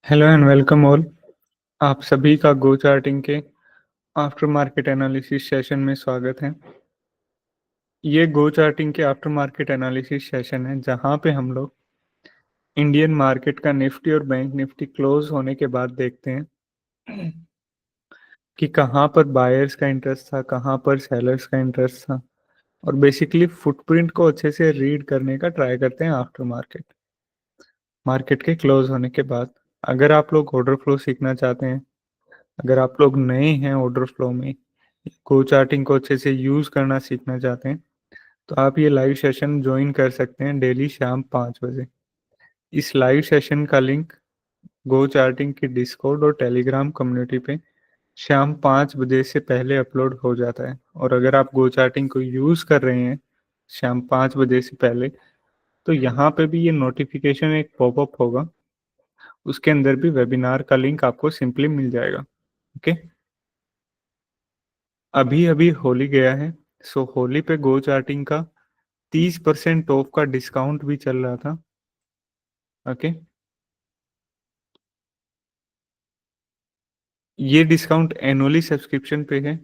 Hello and welcome all. आप सभी का गो चार्टिंग के आफ्टर मार्केट एनालिसिस सेशन में स्वागत है। ये गो चार्टिंग के आफ्टर मार्केट एनालिसिस सेशन है जहां पे हम लोग इंडियन मार्केट का निफ्टी और बैंक निफ्टी क्लोज होने के बाद देखते हैं कि कहां पर बायर्स का इंटरेस्ट था, कहां पर सेलर्स का इंटरेस्ट था, और बेसिकली फुटप्रिंट को अच्छे से रीड करने का ट्राई करते हैं आफ्टर मार्केट के क्लोज होने के बाद। अगर आप लोग ऑर्डर फ्लो सीखना चाहते हैं, अगर आप लोग नए हैं ऑर्डर फ्लो में, गो चार्टिंग को अच्छे से यूज़ करना सीखना चाहते हैं, तो आप ये लाइव सेशन ज्वाइन कर सकते हैं डेली शाम 5 बजे। इस लाइव सेशन का लिंक गो चार्टिंग की डिस्कॉर्ड और टेलीग्राम कम्युनिटी पे शाम 5 बजे से पहले अपलोड हो जाता है। और अगर आप गो चार्टिंग को यूज़ कर रहे हैं शाम 5 बजे से पहले, तो यहाँ पे भी ये नोटिफिकेशन एक पॉपअप होगा, उसके अंदर भी वेबिनार का लिंक आपको सिंपली मिल जाएगा। ओके, अभी अभी होली गया है, सो होली पे गो चार्टिंग का 30% ऑफ का डिस्काउंट भी चल रहा था। ओके, ये डिस्काउंट एनुअली सब्सक्रिप्शन पे है,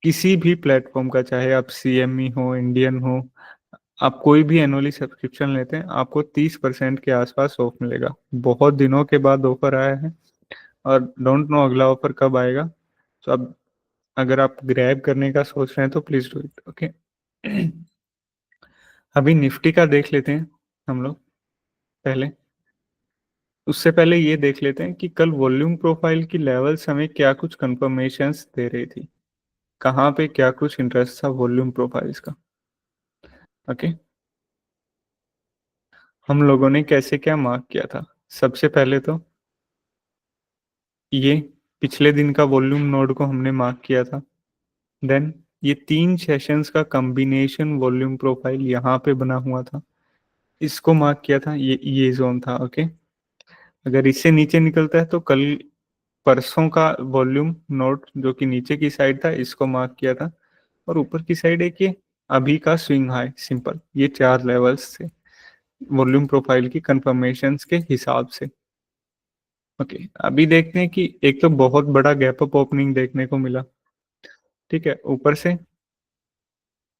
किसी भी प्लेटफॉर्म का, चाहे आप CME हो, इंडियन हो, आप कोई भी एनुअली सब्सक्रिप्शन लेते हैं आपको 30% के आसपास ऑफ मिलेगा। बहुत दिनों के बाद ऑफर आया है और डोंट नो अगला ऑफर कब आएगा। तो अब अगर आप ग्रैब करने का सोच रहे हैं तो प्लीज डू इट। ओके, अभी निफ्टी का देख लेते हैं हम लोग पहले। उससे पहले ये देख लेते हैं कि कल वॉल्यूम प्रोफाइल की लेवल्स हमें क्या कुछ कंफर्मेशंस दे रही थी, कहाँ पे क्या कुछ इंटरेस्ट था वॉल्यूम प्रोफाइल्स का। ओके, हम लोगों ने कैसे क्या मार्क किया था। सबसे पहले तो ये पिछले दिन का वॉल्यूम नोड को हमने मार्क किया था। देन ये 3 सेशंस का कॉम्बिनेशन वॉल्यूम प्रोफाइल यहाँ पे बना हुआ था, इसको मार्क किया था। ये जोन था। ओके, अगर इससे नीचे निकलता है तो कल परसों का वॉल्यूम नोड जो कि नीचे की साइड था, इसको मार्क किया था। और ऊपर की साइड एक ये अभी का स्विंग हाई सिंपल, ये 4 लेवल्स थे वॉल्यूम प्रोफाइल की कंफर्मेशंस के हिसाब से। ओके, अभी देखते हैं कि एक तो बहुत बड़ा गैप अप ओपनिंग देखने को मिला। ठीक है, ऊपर से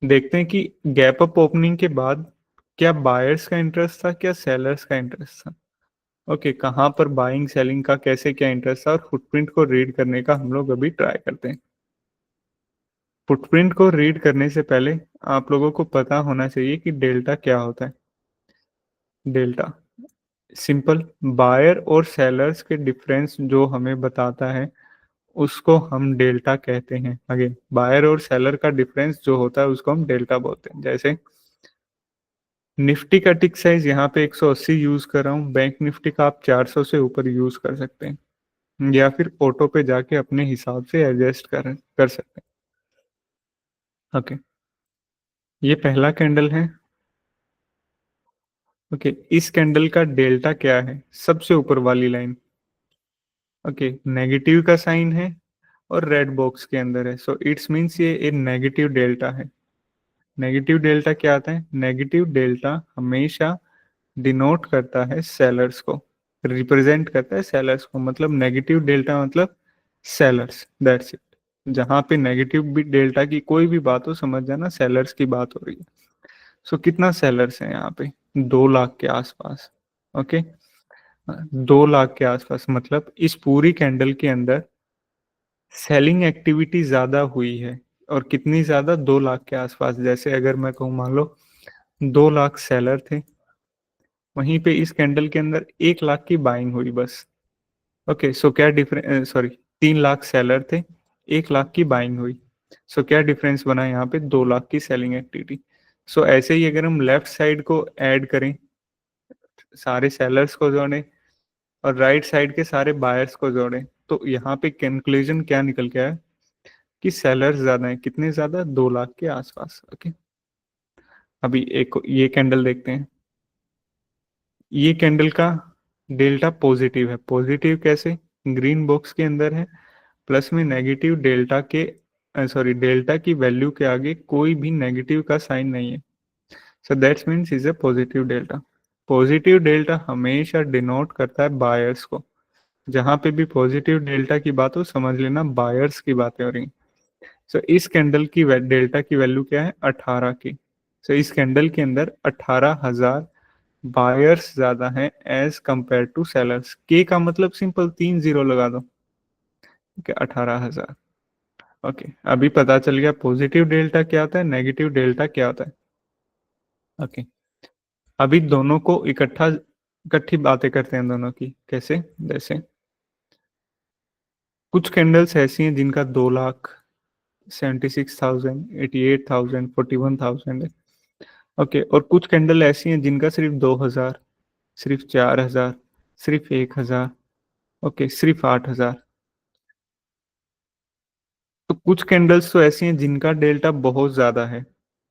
देखते हैं कि गैप अप ओपनिंग के बाद क्या बायर्स का इंटरेस्ट था, क्या सेलर्स का इंटरेस्ट था। ओके, कहाँ पर बाइंग सेलिंग का कैसे क्या इंटरेस्ट था, और फुटप्रिंट को रीड करने का हम लोग अभी ट्राई करते हैं। फुटप्रिंट को रीड करने से पहले आप लोगों को पता होना चाहिए कि डेल्टा क्या होता है। डेल्टा सिंपल बायर और सेलर्स के डिफरेंस जो हमें बताता है, उसको हम डेल्टा कहते हैं। अगेन, बायर और सेलर का डिफरेंस जो होता है उसको हम डेल्टा बोलते हैं। जैसे निफ्टी का टिक साइज यहाँ पे 180 यूज कर रहा हूँ, बैंक निफ्टी का आप 400 से ऊपर यूज कर सकते हैं, या फिर ऑटो पे जाके अपने हिसाब से एडजस्ट कर सकते हैं। ओके, ये पहला कैंडल है। ओके, इस कैंडल का डेल्टा क्या है, सबसे ऊपर वाली लाइन। ओके, नेगेटिव का साइन है और रेड बॉक्स के अंदर है, सो इट्स मीन्स ये एक नेगेटिव डेल्टा है। नेगेटिव डेल्टा क्या आता है, नेगेटिव डेल्टा हमेशा डिनोट करता है सेलर्स को, रिप्रेजेंट करता है सेलर्स को। मतलब नेगेटिव डेल्टा मतलब सेलर्स, दैट्स इट। जहां पे नेगेटिव भी डेल्टा की कोई भी बात हो, समझ जाना सेलर्स की बात हो रही है। सो कितना सेलर्स है यहाँ पे, 2 लाख के आसपास। ओके, 2 लाख के आसपास, मतलब इस पूरी कैंडल के अंदर सेलिंग एक्टिविटी ज्यादा हुई है। और कितनी ज्यादा, 2 लाख के आसपास। जैसे अगर मैं कहूँ, मान लो 2 लाख सेलर थे, वहीं पे इस कैंडल के अंदर 1 लाख की बाइंग हुई बस। ओके, सो क्या डिफरेंस, सॉरी, 3 लाख सेलर थे, 1 लाख की बाइंग हुई। सो क्या डिफरेंस बना यहाँ पे, 2 लाख की सेलिंग एक्टिविटी। सो ऐसे ही अगर हम लेफ्ट साइड को ऐड करें, सारे सेलर्स को जोड़ें और राइट साइड के सारे बायर्स को जोड़ें, तो यहाँ पे कंक्लूजन क्या निकल के आया कि सेलर्स ज्यादा है। कितने ज्यादा, 2 लाख के आसपास। ओके, अभी एक ये कैंडल देखते हैं। ये कैंडल का डेल्टा पॉजिटिव है। पॉजिटिव कैसे, ग्रीन बॉक्स के अंदर है, प्लस में नेगेटिव डेल्टा के, सॉरी, डेल्टा की वैल्यू के आगे कोई भी नेगेटिव का साइन नहीं है, so that's means is a positive delta. Positive delta हमेशा डिनोट करता है बायर्स को। जहां पे भी पॉजिटिव डेल्टा की बात हो समझ लेना बायर्स की बातें हो रही। सो इस कैंडल की डेल्टा की वैल्यू क्या है 18 की। सो इस कैंडल के अंदर 18,000 बायर्स ज्यादा हैं एज कंपेयर टू सेलर्स। के का मतलब सिंपल 3 0 लगा दो, ठीक है 18,000। ओके अभी पता चल गया पॉजिटिव डेल्टा क्या होता है, नेगेटिव डेल्टा क्या होता है। ओके अभी दोनों को इकट्ठी बातें करते हैं दोनों की। कैसे, जैसे कुछ कैंडल्स ऐसी हैं जिनका 2 लाख, 76,000, 88,000, 41,000 है। ओके और कुछ कैंडल ऐसी हैं जिनका सिर्फ 2,000, सिर्फ 4,000, सिर्फ 1,000, ओके सिर्फ 8,000। तो कुछ कैंडल्स तो ऐसी हैं जिनका डेल्टा बहुत ज्यादा है,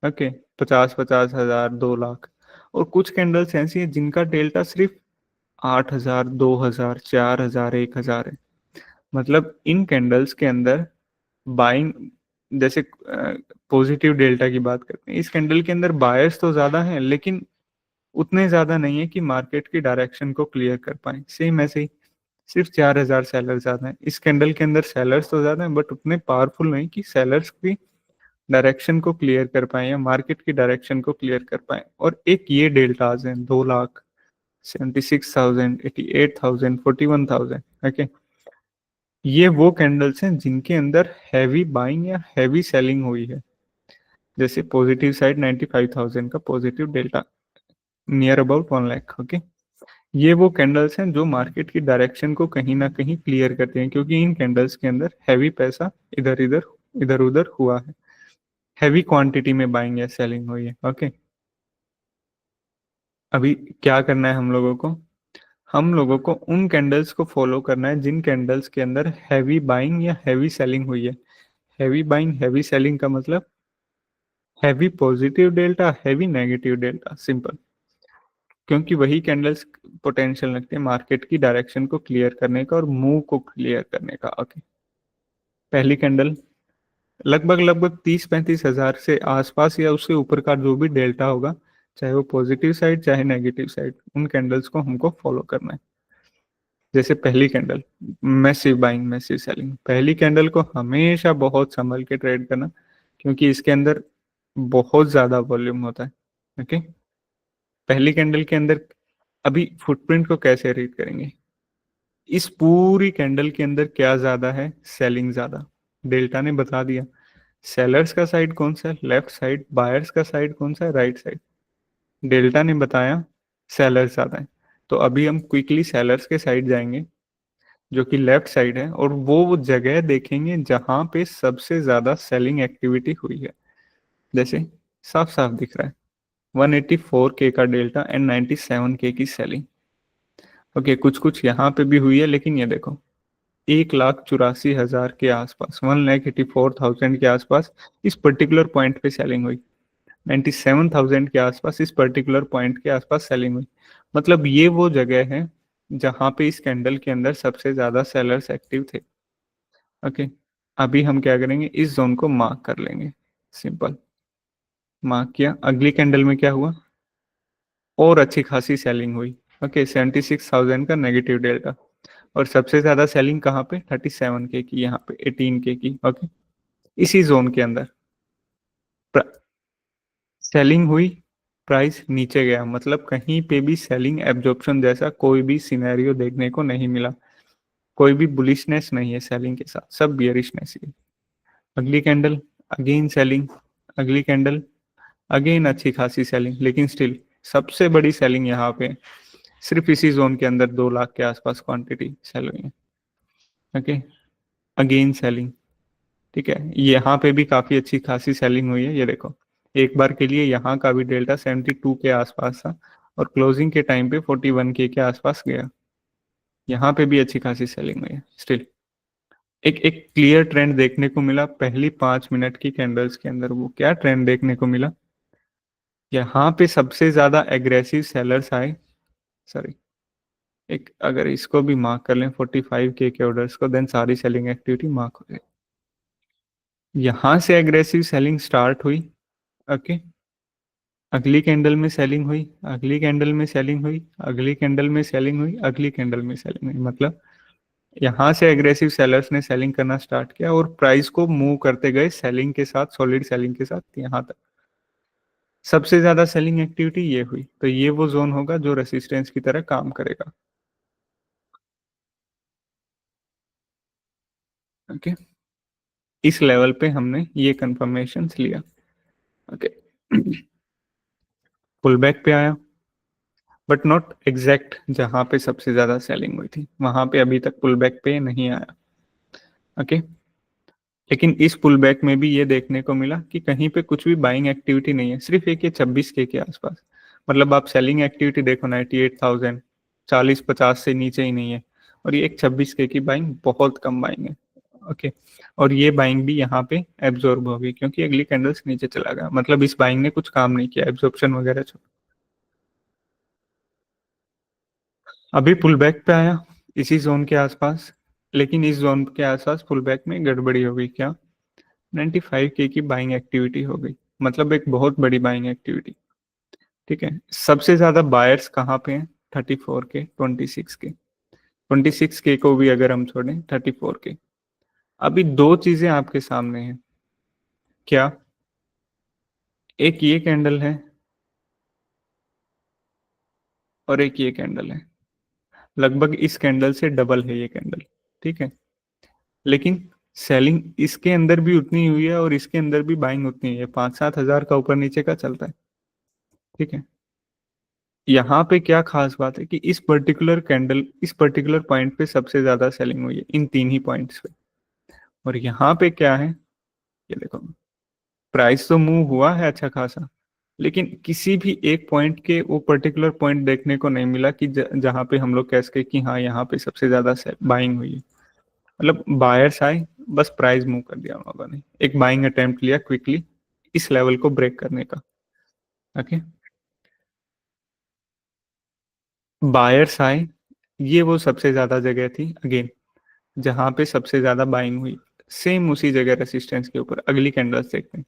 ओके 50,000, 2 लाख। और कुछ कैंडल्स ऐसी हैं जिनका डेल्टा सिर्फ 8,000, 2,000, 4,000, 1,000 है। मतलब इन कैंडल्स के अंदर बाइंग, जैसे पॉजिटिव डेल्टा की बात करते हैं, इस कैंडल के अंदर बायर्स तो ज्यादा हैं लेकिन उतने ज्यादा नहीं है कि मार्केट की डायरेक्शन को क्लियर कर पाए। सेम ऐसे ही सिर्फ 4,000 सेलर ज्यादा हैं। इस कैंडल के अंदर सेलर्स तो ज्यादा हैं बट उतने पावरफुल नहीं कि सेलर्स की डायरेक्शन को क्लियर कर पाए या मार्केट की डायरेक्शन को क्लियर कर पाए। और एक ये डेल्टाज हैं 2 लाख, 76,000, 88,000, 41,000। ओके ये वो कैंडल्स हैं जिनके अंदर हैवी बाइंग या हैवी सेलिंग हुई है। जैसे पॉजिटिव साइड 95,000 का positive delta, near about 1 lakh. Okay ये वो कैंडल्स हैं जो मार्केट की डायरेक्शन को कहीं ना कहीं क्लियर करते हैं क्योंकि इन कैंडल्स के अंदर हैवी पैसा इधर उधर हुआ है, हैवी क्वांटिटी में बाइंग या सेलिंग हुई है। ओके अभी क्या करना है हम लोगों को, हम लोगों को उन कैंडल्स को फॉलो करना है जिन कैंडल्स के अंदर हैवी बाइंग या हैवी सेलिंग हुई है। हैवी बाइंग हैवी सेलिंग का मतलब heavy positive delta, heavy negative delta, simple. क्योंकि वही कैंडल्स पोटेंशियल रखते हैं मार्केट की डायरेक्शन को क्लियर करने का और मूव को क्लियर करने का। ओके पहली कैंडल लगभग लगभग 30-35 हजार से आसपास या उससे ऊपर का जो भी डेल्टा होगा, चाहे वो पॉजिटिव साइड चाहे नेगेटिव साइड, उन कैंडल्स को हमको फॉलो करना है। जैसे पहली candle massive buying massive selling, पहली कैंडल को हमेशा बहुत संभल के ट्रेड करना क्योंकि इसके अंदर बहुत ज्यादा वॉल्यूम होता है। ओके पहली कैंडल के अंदर अभी फुटप्रिंट को कैसे रीड करेंगे, इस पूरी कैंडल के अंदर क्या ज्यादा है, सेलिंग ज्यादा। डेल्टा ने बता दिया सेलर्स का साइड कौन सा है, लेफ्ट साइड, बायर्स का साइड कौन सा है, राइट साइड। डेल्टा ने बताया सेलर्स ज्यादा है। तो अभी हम क्विकली सेलर्स के साइड जाएंगे जो कि लेफ्ट साइड है और वो जगह देखेंगे जहां पे सबसे ज्यादा सेलिंग एक्टिविटी हुई है। जैसे साफ साफ दिख रहा है 184K का डेल्टा एंड 97K की सेलिंग। ओके कुछ कुछ यहाँ पे भी हुई है लेकिन ये देखो 1,84,000 के आसपास, 1,84,000 के आसपास इस पर्टिकुलर पॉइंट पे सेलिंग हुई। 97,000 के आसपास इस पर्टिकुलर पॉइंट के आसपास सेलिंग हुई। मतलब ये वो जगह है जहां पे इस कैंडल के अंदर सबसे ज्यादा सेलर्स एक्टिव थे। ओके अभी हम क्या करेंगे, इस जोन को मार्क कर लेंगे, सिंपल मार्क किया। अगली कैंडल में क्या हुआ, और अच्छी खासी सेलिंग हुई। ओके 76,000 का नेगेटिव डेल्टा और सबसे ज्यादा सेलिंग कहाँ पे, 37K की, यहाँ पे 18K की। ओके इसी जोन के अंदर सेलिंग हुई, प्राइस नीचे गया, मतलब कहीं पे भी सेलिंग एब्जॉर्प्शन जैसा कोई भी सिनेरियो देखने को नहीं मिला। कोई भी बुलिशनेस नहीं है सेलिंग के साथ, सब बियरिशनेस ही है। अगली कैंडल अगेन सेलिंग, अगली कैंडल अगेन अच्छी खासी सेलिंग, लेकिन स्टिल सबसे बड़ी सेलिंग यहाँ पे सिर्फ इसी जोन के अंदर 2 लाख के आसपास क्वांटिटी सेल हुई है। ओके अगेन सेलिंग, ठीक है यहाँ पे भी काफी अच्छी खासी सेलिंग हुई है। ये देखो एक बार के लिए यहाँ का भी डेल्टा 72 के आसपास था और क्लोजिंग के टाइम पे 41K के आसपास गया। यहाँ पे भी अच्छी खासी सेलिंग हुई है। स्टिल एक एक क्लियर ट्रेंड देखने को मिला पहली 5 मिनट की कैंडल्स के अंदर। वो क्या ट्रेंड देखने को मिला, यहाँ पे सबसे ज्यादा एग्रेसिव सेलर्स आए। सॉरी एक अगर इसको भी मार्क कर लें 45K के ऑर्डर्स को, देन सारी सेलिंग एक्टिविटी मार्क हो जाए। यहाँ से एग्रेसिव सेलिंग स्टार्ट हुई। ओके अगली कैंडल में सेलिंग हुई, अगली कैंडल में सेलिंग हुई, अगली कैंडल में सेलिंग हुई, अगली कैंडल में सेलिंग हुई। मतलब यहाँ से एग्रेसिव सेलर्स ने सेलिंग करना स्टार्ट किया और प्राइस को मूव करते गए सेलिंग के साथ, सॉलिड सेलिंग के साथ यहाँ तक। सबसे ज्यादा सेलिंग एक्टिविटी ये हुई, तो ये वो जोन होगा जो रेसिस्टेंस की तरह काम करेगा। ओके, इस लेवल पे हमने ये कंफर्मेशन लिया। ओके, पुल बैक पे आया, बट नॉट एग्जैक्ट जहां पे सबसे ज्यादा सेलिंग हुई थी, वहां पे अभी तक पुल बैक पे नहीं आया। ओके, लेकिन इस पुल बैक में भी ये देखने को मिला कि कहीं पे कुछ भी बाइंग एक्टिविटी नहीं है, सिर्फ एक ये 26K के आसपास। मतलब आप सेलिंग एक्टिविटी देखो ना, 88,000, 40-50 से नीचे ही नहीं है। और ये एक 26K की बाइंग बहुत कम बाइंग है। ओके, और ये बाइंग भी यहाँ पे एब्जॉर्ब होगी क्योंकि अगली कैंडल्स नीचे चला गया, मतलब इस बाइंग ने कुछ काम नहीं किया, एब्जॉर्प्शन वगैरह। अभी पुल बैक पे आया इसी जोन के आसपास, लेकिन इस जोन के आसपास पुल बैक में गड़बड़ी हो गई। क्या? 95K की बाइंग एक्टिविटी हो गई, मतलब एक बहुत बड़ी बाइंग एक्टिविटी। ठीक है, सबसे ज्यादा बायर्स कहाँ पे हैं? 34K, 26K। 26K को भी अगर हम छोड़ें, 34K। अभी दो चीजें आपके सामने हैं। क्या? एक ये कैंडल है और एक ये कैंडल है। लगभग इस कैंडल से डबल है ये कैंडल। ठीक है, लेकिन सेलिंग इसके अंदर भी उतनी हुई है और इसके अंदर भी बाइंग उतनी ही है, 5-7 हजार का ऊपर नीचे का चलता है। ठीक है, यहाँ पे क्या खास बात है कि इस पर्टिकुलर कैंडल, इस पर्टिकुलर पॉइंट पे सबसे ज्यादा सेलिंग हुई है, इन तीन ही पॉइंट्स पे। और यहाँ पे क्या है, ये देखो, प्राइस तो मूव हुआ है अच्छा खासा, लेकिन किसी भी एक पॉइंट के वो पर्टिकुलर पॉइंट देखने को नहीं मिला कि जहाँ पे हम लोग कह सके कि हाँ यहाँ पे सबसे ज्यादा बाइंग हुई है। मतलब बायर्स आए, बस प्राइस मूव कर दिया उन लोगों ने, एक बाइंग अटेम्प्ट लिया क्विकली इस लेवल को ब्रेक करने का। ओके, बायर्स आए, ये वो सबसे ज्यादा जगह थी अगेन जहां पे सबसे ज्यादा बाइंग हुई। सेम उसी जगह रेसिस्टेंस के ऊपर अगली कैंडल्स देखते हैं,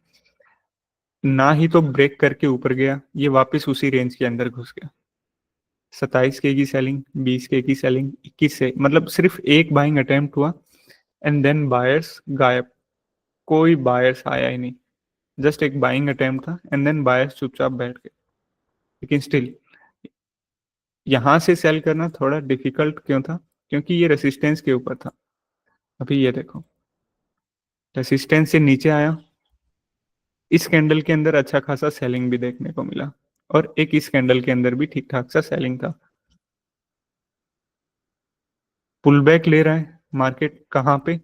ना ही तो ब्रेक करके ऊपर गया, ये वापस उसी रेंज के अंदर घुस गया। 27K की सेलिंग, 20K की सेलिंग, 21 से, मतलब सिर्फ एक बाइंग अटेम्प्ट हुआ एंड देन बायर्स गायब, कोई बायर्स आया ही नहीं। जस्ट एक बाइंग अटेम्प्ट था एंड देन बायर्स चुपचाप बैठ गए। लेकिन स्टिल यहां से सेल करना थोड़ा डिफिकल्ट क्यों था? क्योंकि ये रेसिस्टेंस के ऊपर था। अभी ये देखो, रेसिस्टेंस से नीचे आया, इस कैंडल के अंदर अच्छा खासा सेलिंग भी देखने को मिला और एक इस कैंडल के अंदर भी ठीक ठाक सा सेलिंग था। पुल बैक ले रहा है मार्केट कहाँ पे?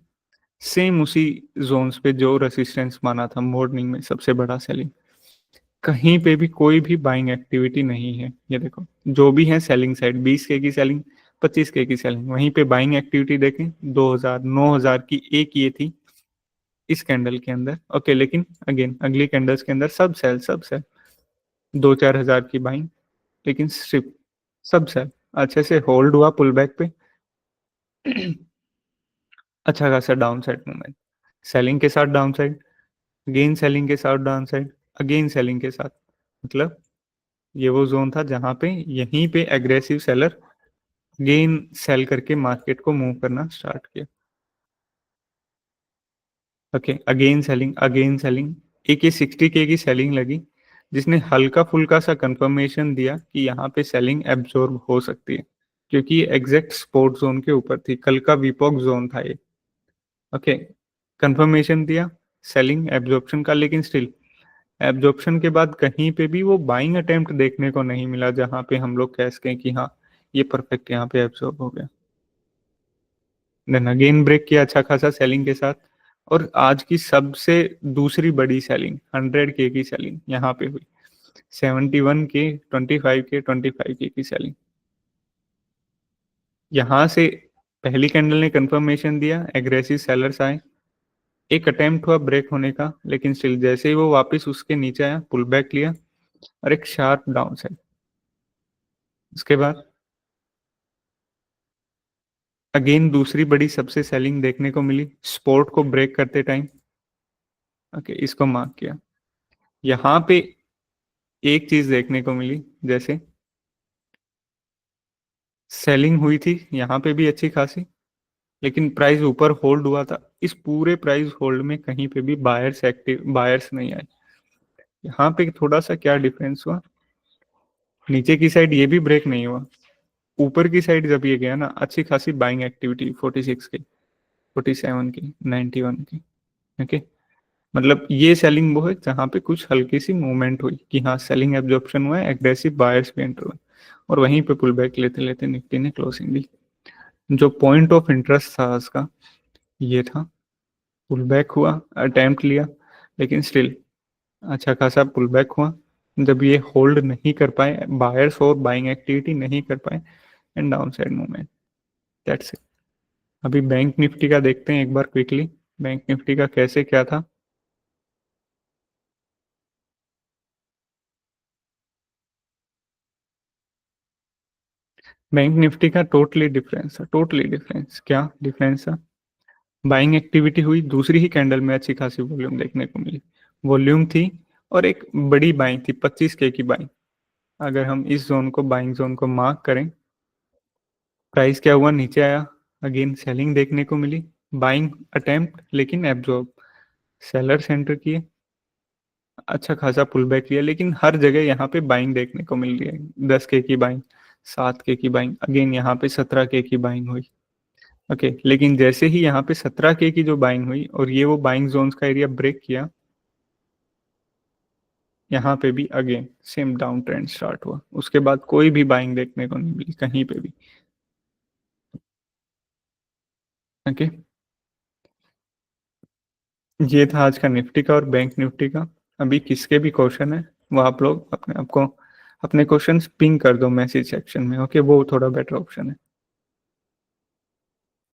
सेम उसी जोन्स पे जो रेसिस्टेंस माना था मॉर्निंग में सबसे बड़ा सेलिंग। कहीं पे भी कोई भी बाइंग एक्टिविटी नहीं है। ये देखो, जो भी है सेलिंग साइड, 20K की सेलिंग, 25K की सेलिंग। वहीं पे बाइंग एक्टिविटी देखें, 2,000, 9,000 की एक ये थी इस कैंडल के अंदर। ओके, लेकिन अगेन अगली कैंडल्स के अंदर सब सेल, सब सेल, 2-4 हजार की बाइंग, लेकिन सिर्फ सब सेल। अच्छे से होल्ड हुआ पुल बैक पे। अच्छा खासा डाउन साइड मूवमेंट, सेलिंग के साथ डाउन साइड, अगेन सेलिंग के साथ डाउन साइड, अगेन सेलिंग के साथ। मतलब ये वो जोन था जहां पे यहीं पे एग्रेसिव सेलर अगेन सेल करके मार्केट को मूव करना स्टार्ट किया। Okay, again selling, again selling. एक ये 60K की सेलिंग लगी जिसने हल्का फुल्का सा कंफर्मेशन दिया कि यहाँ पे सेलिंग एब्जॉर्ब हो सकती है, क्योंकि ये एग्जैक्ट सपोर्ट जोन के ऊपर थी, कल का वीपॉक जोन था ये। ओके, कंफर्मेशन दिया सेलिंग एब्जॉर्प्शन का, लेकिन स्टिल एब्जॉर्प्शन के बाद कहीं पे भी वो बाइंग अटेम्प्ट देखने को नहीं मिला जहां पे हम लोग कह सकें कि हाँ ये परफेक्ट यहाँ पे एब्जॉर्ब हो गया। देन अगेन ब्रेक किया अच्छा खासा सेलिंग के साथ, और आज की सबसे दूसरी बड़ी सेलिंग 100K की सेलिंग यहाँ पे हुई। 71K, 25K, 25K की सेलिंग। यहाँ से पहली कैंडल ने कंफर्मेशन दिया, एग्रेसिव सेलर्स आए, एक अटेम्प्ट हुआ ब्रेक होने का, लेकिन स्टिल जैसे ही वो वापस उसके नीचे आया, पुल बैक लिया और एक शार्प डाउन साइड। उसके बाद अगेन दूसरी बड़ी सबसे सेलिंग देखने को मिली स्पोर्ट को ब्रेक करते टाइम। ओके, इसको मार्क किया। यहाँ पे एक चीज देखने को मिली, जैसे सेलिंग हुई थी यहाँ पे भी अच्छी खासी, लेकिन प्राइस ऊपर होल्ड हुआ था। इस पूरे प्राइस होल्ड में कहीं पे भी बायर्स नहीं आए। यहाँ पे थोड़ा सा क्या डिफरेंस हुआ, नीचे की साइड ये भी ब्रेक नहीं हुआ, ऊपर की साइड जब ये गया ना, अच्छी खासी बाइंग एक्टिविटी 46 की, 47 की, 91 की। ओके, मतलब ये सेलिंग वो है जहाँ पे कुछ हल्की सी मूवमेंट हुई कि हाँ सेलिंग एब्जॉर्प्शन हुआ है, एग्रेसिव बायर्स भी एंटर हुए, और वहीं पे पुल बैक लेते लेते निफ्टी ने क्लोजिंग दी। जो पॉइंट ऑफ इंटरेस्ट था उसका ये था, पुल बैक हुआ, अटेम्प्ट लिया, लेकिन स्टिल अच्छा खासा पुल बैक हुआ। जब ये होल्ड नहीं कर पाए, बायर्स और बाइंग एक्टिविटी नहीं कर पाए, and down side movement, that's it. अभी बैंक निफ्टी का देखते हैं एक बार क्विकली, बैंक निफ्टी का कैसे क्या था। बैंक निफ्टी का टोटली डिफरेंस था, टोटली डिफरेंस। क्या डिफरेंस था, बाइंग एक्टिविटी हुई, दूसरी ही कैंडल में अच्छी खासी वॉल्यूम देखने को मिली, वॉल्यूम थी, और एक बड़ी बाइंग थी 25K की बाइंग। अगर हम इस जोन को, बाइंग जोन को मार्क करें, प्राइस क्या हुआ, नीचे आया, अगेन सेलिंग देखने को मिली, बाइंग अटेम्प्ट लेकिन एब्जॉर्ब, सेलर सेंटर किए, अच्छा खासा पुल बैक लिया, लेकिन हर जगह यहाँ पे बाइंग देखने को मिल रही है। 10K की बाइंग, 7K की बाइंग, अगेन यहाँ पे 17K की बाइंग हुई। ओके, लेकिन जैसे ही यहाँ पे 17K की जो बाइंग हुई और ये वो बाइंग जोन्स का एरिया ब्रेक किया, यहाँ पे भी again same down trend start हुआ। उसके बाद कोई भी बाइंग देखने को नहीं मिली कहीं पे भी। ओके, ये था आज का निफ्टी का और बैंक निफ्टी का। अभी किसके भी क्वेश्चन है वो आप लोग अपने आप को, अपने क्वेश्चंस पिंग कर दो मैसेज सेक्शन में। ओके, वो थोड़ा बेटर ऑप्शन है।